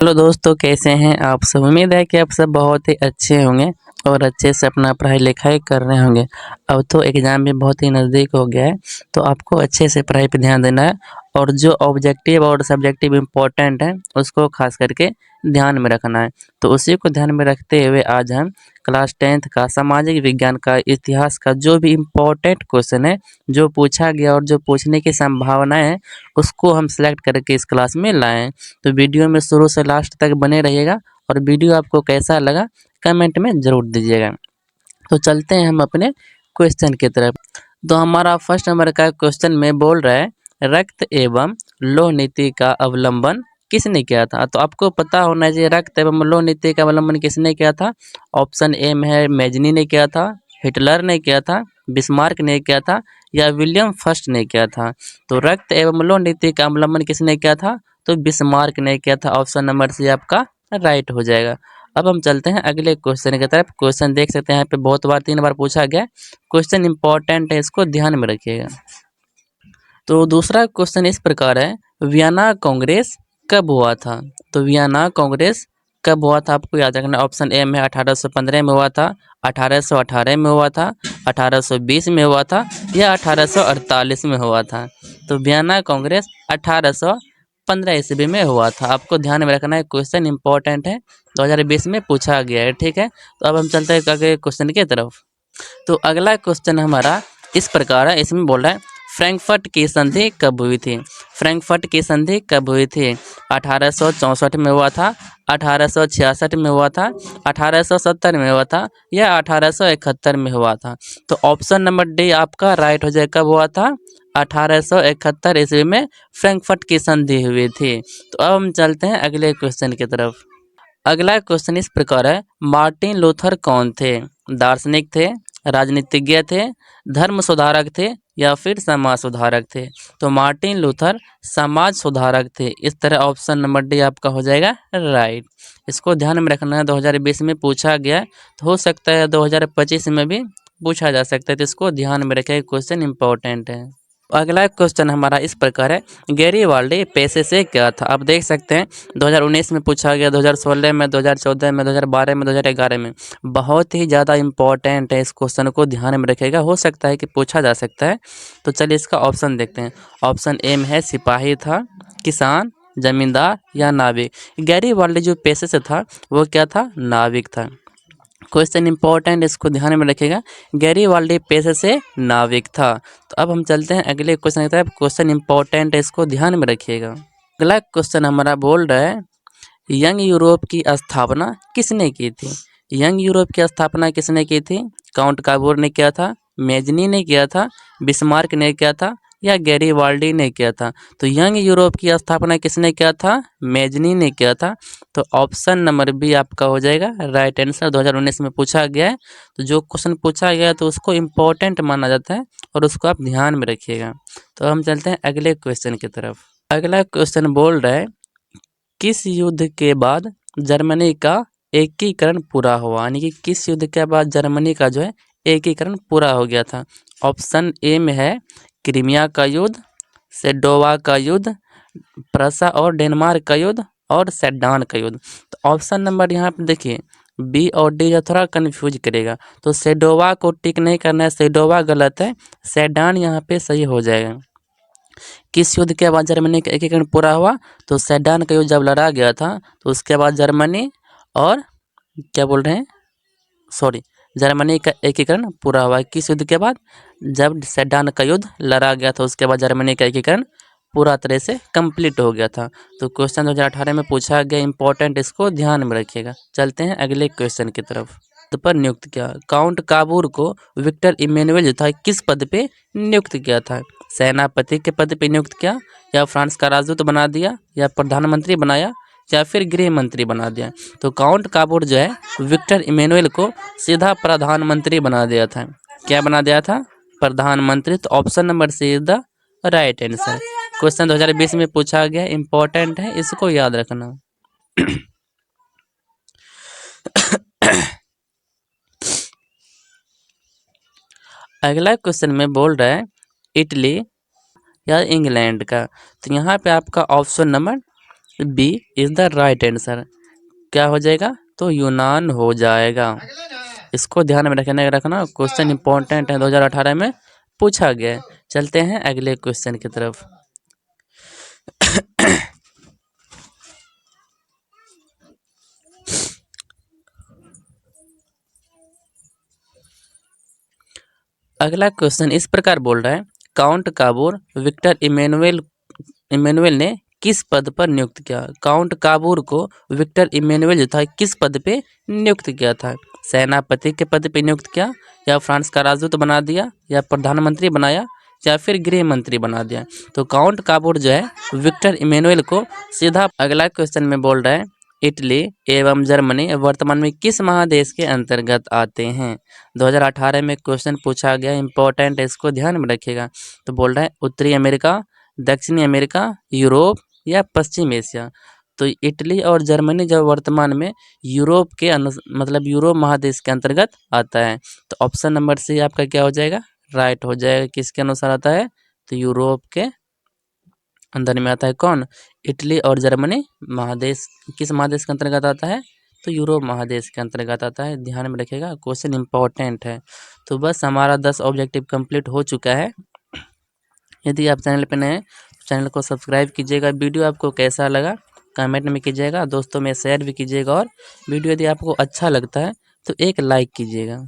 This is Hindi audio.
हेलो दोस्तों, कैसे हैं आप सब। उम्मीद है कि आप सब बहुत ही अच्छे होंगे और अच्छे से अपना पढ़ाई लिखाई कर रहे होंगे। अब तो एग्ज़ाम भी बहुत ही नज़दीक हो गया है, तो आपको अच्छे से पढ़ाई पे ध्यान देना है और जो ऑब्जेक्टिव और सब्जेक्टिव इम्पोर्टेंट है उसको खास करके ध्यान में रखना है। तो उसी को ध्यान में रखते हुए आज हम क्लास 10th का सामाजिक विज्ञान का इतिहास का जो भी इम्पोर्टेंट क्वेश्चन है, जो पूछा गया और जो पूछने की संभावनाएं हैं, उसको हम सेलेक्ट करके इस क्लास में लाए हैं। तो वीडियो में शुरू से लास्ट तक बने रहिएगा और वीडियो आपको कैसा लगा कमेंट में ज़रूर दीजिएगा। तो चलते हैं हम अपने क्वेश्चन की तरफ। तो हमारा फर्स्ट नंबर का क्वेश्चन में बोल रहा है, रक्त एवं लौह नीति का अवलंबन किसने किया था। तो आपको पता होना चाहिए रक्त एवं लौह नीति का अवलंबन किसने किया था। ऑप्शन ए में है मेजनी ने किया था, हिटलर ने किया था, बिस्मार्क ने किया था या विलियम फर्स्ट ने किया था। तो रक्त एवं लौह नीति का अवलंबन किसने किया था, तो बिस्मार्क ने किया था। ऑप्शन नंबर सी आपका राइट हो जाएगा। अब हम चलते हैं अगले क्वेश्चन की तरफ। क्वेश्चन देख सकते हैं यहाँ पे बहुत बार 3 बार पूछा गया। क्वेश्चन इंपॉर्टेंट है, इसको ध्यान में रखिएगा। तो दूसरा क्वेश्चन इस प्रकार है, वियना कांग्रेस कब हुआ था। तो वियना कांग्रेस कब हुआ था आपको याद रखना। ऑप्शन ए में 1815 में हुआ था, 1818 में हुआ था, 1820 में हुआ था या 1848 में हुआ था। तो वियना कांग्रेस 1815 ईस्वी में हुआ था। आपको ध्यान में रखना है, क्वेश्चन इंपॉर्टेंट है, 2020 में पूछा गया है। ठीक है, तो अब हम चलते हैं अगले क्वेश्चन की तरफ। तो अगला क्वेश्चन हमारा इस प्रकार है, इसमें बोल रहा है फ्रैंकफर्ट की संधि कब हुई थी। फ्रैंकफर्ट की संधि कब हुई थी। 1864 में हुआ था, 1866 में हुआ था, 1870 में हुआ था या 1871 में हुआ था। तो ऑप्शन नंबर डी आपका राइट हो जाए। कब हुआ था, 1871 ईस्वी में फ्रैंकफर्ट की संधि हुई थी। तो अब हम चलते हैं अगले क्वेश्चन की तरफ। अगला क्वेश्चन इस प्रकार है, मार्टिन लूथर कौन थे। दार्शनिक थे, राजनीतिज्ञ थे, धर्म सुधारक थे या फिर समाज सुधारक थे। तो मार्टिन लूथर समाज सुधारक थे। इस तरह ऑप्शन नंबर डी आपका हो जाएगा राइट। इसको ध्यान में रखना है, 2020 में पूछा गया, तो हो सकता है 2025 में भी पूछा जा सकता है। तो इसको ध्यान में रखें, क्वेश्चन इंपॉर्टेंट है। अगला क्वेश्चन हमारा इस प्रकार है, गैरीवाल्डी पेशे से क्या था। आप देख सकते हैं 2019 में पूछा गया, 2016 में, 2014 में, 2012 में, 2011 में। बहुत ही ज़्यादा इम्पोर्टेंट है, इस क्वेश्चन को ध्यान में रखिएगा, हो सकता है कि पूछा जा सकता है। तो चलिए इसका ऑप्शन देखते हैं। ऑप्शन ए में है सिपाही था, किसान, जमींदार या नाविक। गैरीवाल्डी जो पेशे से था वो क्या था, नाविक था। क्वेश्चन इंपॉर्टेंट, इसको ध्यान में रखिएगा, गैरीवाल्डी पेशे से नाविक था। तो अब हम चलते हैं अगले क्वेश्चन की तरफ। क्वेश्चन इंपॉर्टेंट है, इसको ध्यान में रखिएगा। अगला क्वेश्चन हमारा बोल रहा है, यंग यूरोप की स्थापना किसने की थी। यंग यूरोप की स्थापना किसने की थी। काउंट काबोर ने किया था, मेजनी ने किया था, बिस्मार्क ने किया था या गैरीवाल्डी ने किया था। तो यंग यूरोप की स्थापना किसने किया था, मेजनी ने किया था। तो ऑप्शन नंबर बी आपका हो जाएगा राइट आंसर। 2019 में पूछा गया है, तो जो क्वेश्चन पूछा गया है तो उसको इम्पोर्टेंट माना जाता है और उसको आप ध्यान में रखिएगा। तो हम चलते हैं अगले क्वेश्चन की तरफ। अगला क्वेश्चन बोल रहा है, किस युद्ध के बाद जर्मनी का एकीकरण पूरा हुआ। यानी कि किस युद्ध के बाद जर्मनी का जो है एकीकरण पूरा हो गया था। ऑप्शन ए में है क्रीमिया का युद्ध, सेडोवा का युद्ध, प्रसा और डेनमार्क का युद्ध और सेडान का युद्ध। तो ऑप्शन नंबर यहाँ पे देखिए बी और डी जो थोड़ा कन्फ्यूज करेगा। तो सेडोवा को टिक नहीं करना है, सेडोवा गलत है, सेडान यहाँ पे सही हो जाएगा। किस युद्ध के बाद जर्मनी का एकीकरण पूरा हुआ, तो सेडान का युद्ध जब लड़ा गया था तो उसके बाद जर्मनी और क्या बोल रहे हैं, सॉरी, जर्मनी का एकीकरण पूरा हुआ। किस युद्ध के बाद, जब सेडान का युद्ध लड़ा गया था उसके बाद जर्मनी का एकीकरण पूरा तरह से कंप्लीट हो गया था। तो क्वेश्चन 2018 में पूछा गया, इंपॉर्टेंट, इसको ध्यान में रखिएगा। चलते हैं अगले क्वेश्चन की तरफ। पद पर नियुक्त किया, काउंट काबूर को विक्टर इमैनुअल जो था किस पद पे नियुक्त किया था। सेनापति के पद पे नियुक्त किया या फ्रांस का राजदूत बना दिया या प्रधानमंत्री बनाया या फिर गृह मंत्री बना दिया। तो काउंट काबूर जो है विक्टर इमैनुअल को सीधा प्रधानमंत्री बना दिया था। क्या बना दिया था, प्रधानमंत्री। तो option number C is the right answer. Question 2020 में पूछा गया, इंपॉर्टेंट है, इसको याद रखना। अगला क्वेश्चन में बोल रहा है इटली या इंग्लैंड का। तो यहाँ पे आपका option number B is the right answer. क्या हो जाएगा? तो यूनान हो जाएगा। इसको ध्यान में रखना, क्वेश्चन इंपॉर्टेंट है, 2018 में पूछा गया है। चलते हैं अगले क्वेश्चन की तरफ। अगला क्वेश्चन इस प्रकार बोल रहा है, काउंट काबूर विक्टर इमेनुएल ने किस पद पर नियुक्त किया? काउंट काबूर को विक्टर इमेनुएल जो था किस पद पे नियुक्त किया था? सेनापति के पद पे नियुक्त किया, या फ्रांस का राजदूत बना दिया, या प्रधानमंत्री बनाया, या फिर गृह मंत्री बना दिया? तो काउंट काबूर जो है विक्टर इमेनुएल को सीधा। अगला क्वेश्चन में बोल रहा है, इटली एवं जर्मनी वर्तमान में किस महादेश के अंतर्गत आते हैं? 2018 में क्वेश्चन पूछा गया, इंपॉर्टेंट है, इसको ध्यान में रखिएगा। तो बोल रहा है उत्तरी अमेरिका, दक्षिणी अमेरिका, यूरोप या पश्चिम एशिया? तो इटली और जर्मनी जब वर्तमान में यूरोप के मतलब यूरोप महादेश के अंतर्गत आता है, तो ऑप्शन नंबर सी आपका क्या हो जाएगा? राइट हो जाएगा। किसके अनुसार आता है? तो यूरोप के अंदर में आता है। कौन? इटली और जर्मनी महादेश किस महादेश के अंतर्गत आता है? तो यूरोप महादेश के अंतर्गत आता है। ध्यान में रखिएगा, क्वेश्चन इंपॉर्टेंट है। तो बस हमारा 10 ऑब्जेक्टिव कंप्लीट हो चुका है। यदि आप चैनल पर नए हैं तो चैनल को सब्सक्राइब कीजिएगा। वीडियो आपको कैसा लगा कमेंट में कीजिएगा, दोस्तों में शेयर भी कीजिएगा, और वीडियो यदि आपको अच्छा लगता है तो एक लाइक कीजिएगा।